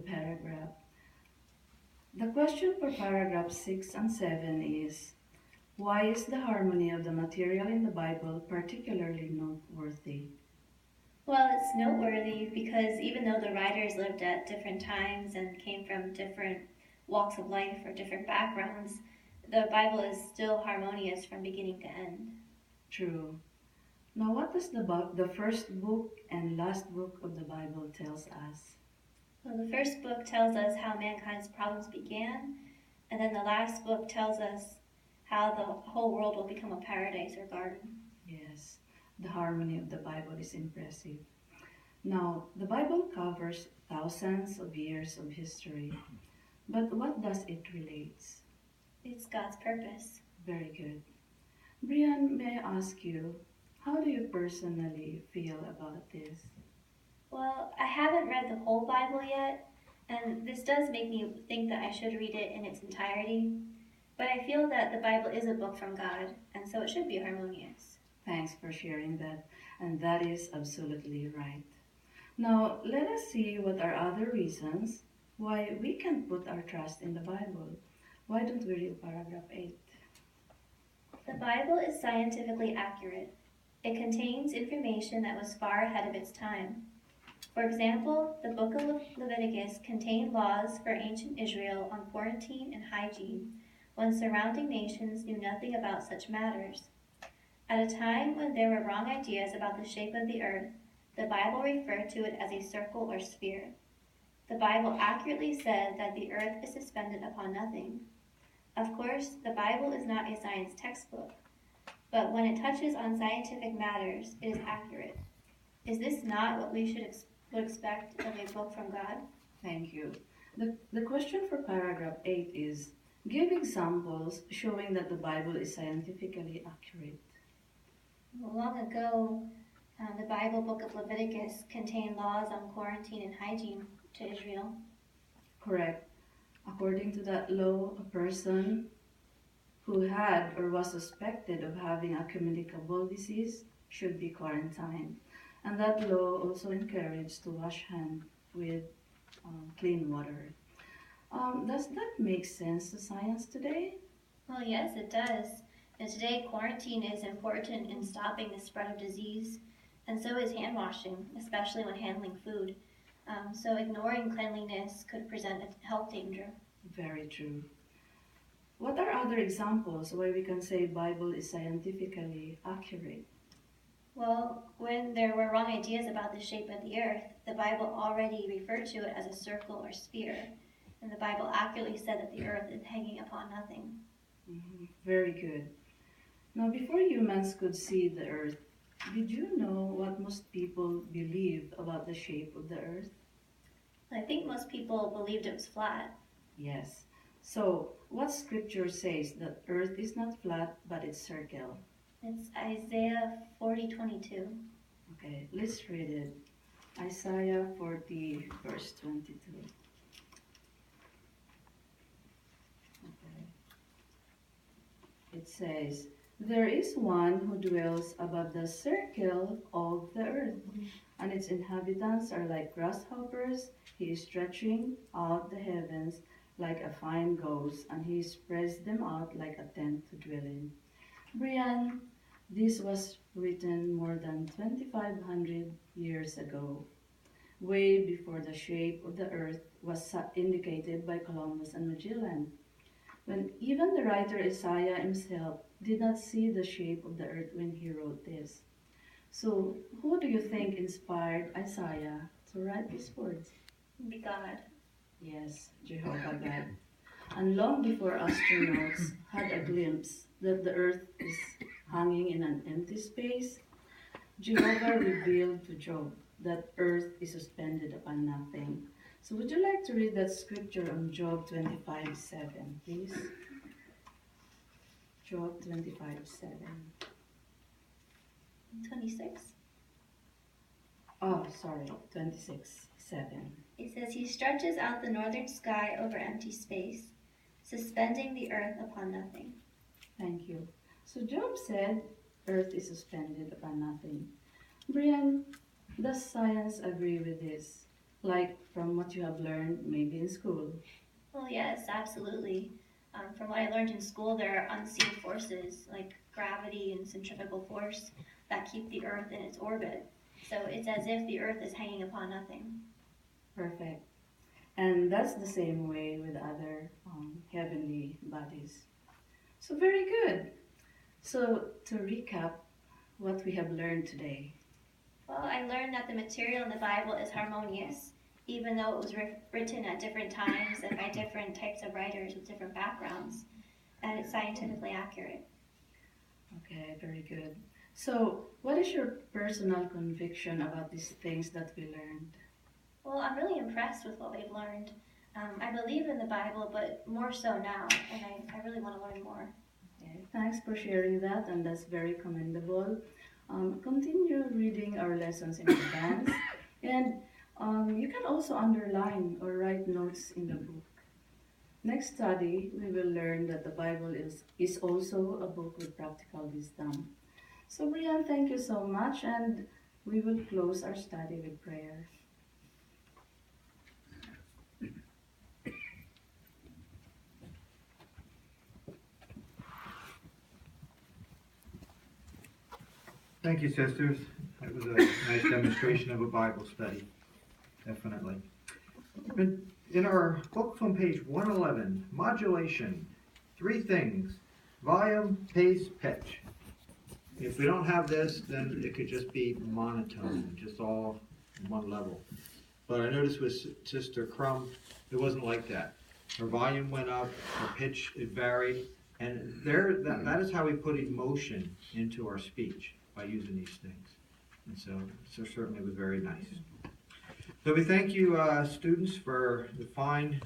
paragraph. The question for paragraph 6 and 7 is, why is the harmony of the material in the Bible particularly noteworthy? Well, it's noteworthy because even though the writers lived at different times and came from different walks of life or different backgrounds, the Bible is still harmonious from beginning to end. True. Now, what does the first book and last book of the Bible tells us? Well, the first book tells us how mankind's problems began, and then the last book tells us how the whole world will become a paradise or garden. Yes, the harmony of the Bible is impressive. Now, the Bible covers thousands of years of history, but what does it relate? It's God's purpose. Very good. Brian, may I ask you, how do you personally feel about this? Well, I haven't read the whole Bible yet, and this does make me think that I should read it in its entirety. But I feel that the Bible is a book from God, and so it should be harmonious. Thanks for sharing that, and that is absolutely right. Now, let us see what are other reasons why we can put our trust in the Bible. Why don't we read paragraph 8? The Bible is scientifically accurate. It contains information that was far ahead of its time. For example, the book of Leviticus contained laws for ancient Israel on quarantine and hygiene, when surrounding nations knew nothing about such matters. At a time when there were wrong ideas about the shape of the earth, the Bible referred to it as a circle or sphere. The Bible accurately said that the earth is suspended upon nothing. Of course, the Bible is not a science textbook, but when it touches on scientific matters, it is accurate. Is this not what we would expect of a book from God? Thank you. The question for paragraph 8 is, give examples showing that the Bible is scientifically accurate. Long ago, the Bible book of Leviticus contained laws on quarantine and hygiene to Israel. Correct. According to that law, a person who had or was suspected of having a communicable disease should be quarantined. And that law also encouraged to wash hands with clean water. Does that make sense to science today? Well, yes, it does. And today, quarantine is important in stopping the spread of disease, and so is hand washing, especially when handling food. So ignoring cleanliness could present a health danger. Very true. What are other examples where we can say Bible is scientifically accurate? Well, when there were wrong ideas about the shape of the earth, the Bible already referred to it as a circle or sphere, and the Bible accurately said that the earth is hanging upon nothing. Very good. Now, before humans could see the earth, did you know what most people believed about the shape of the earth? I think most people believed it was flat. Yes. So, what scripture says that earth is not flat but it's circle? It's Isaiah 40:22. Okay, let's read it. Isaiah 40, verse 22. Okay. It says, there is one who dwells above the circle of the earth, and its inhabitants are like grasshoppers. He is stretching out the heavens like a fine gauze, and he spreads them out like a tent to dwell in. Brian, this was written more than 2,500 years ago, way before the shape of the earth was indicated by Columbus and Magellan, when even the writer Isaiah himself did not see the shape of the earth when he wrote this. So, who do you think inspired Isaiah to write these words? Be God. Yes, Jehovah God. And long before astronauts had a glimpse that the earth is hanging in an empty space, Jehovah revealed to Job that earth is suspended upon nothing. So would you like to read that scripture on Job 25:7, please? Job 25:7. 26. Oh, sorry, 26:7. It says, he stretches out the northern sky over empty space, suspending the earth upon nothing. Thank you. So Job said, earth is suspended upon nothing. Brian, does science agree with this? like from what you have learned maybe in school. Well, yes, absolutely. From what I learned in school, there are unseen forces like gravity and centrifugal force that keep the Earth in its orbit. So it's as if the Earth is hanging upon nothing. Perfect. And that's the same way with other heavenly bodies. So, very good. So, to recap what we have learned today. Well, I learned that the material in the Bible is harmonious, even though it was written at different times and by different types of writers with different backgrounds, and it's scientifically accurate. Okay, very good. So, what is your personal conviction about these things that we learned? Well, I'm really impressed with what we've learned. I believe in the Bible, but more so now, and I really want to learn more. Okay, thanks for sharing that, and that's very commendable. Continue reading our lessons in advance, and you can also underline or write notes in the book. Next study, we will learn that the Bible is also a book with practical wisdom. So, Brian, thank you so much, and we will close our study with prayer. Thank you, sisters. That was a nice demonstration of a Bible study, definitely. In our books on page 111, modulation, three things: volume, pace, pitch. If we don't have this, then it could just be monotone, just all one level. But I noticed with Sister Crumb, it wasn't like that. Her volume went up, her pitch, it varied, and that is how we put emotion into our speech, by using these things. And so certainly was very nice. So we thank you, students, for the fine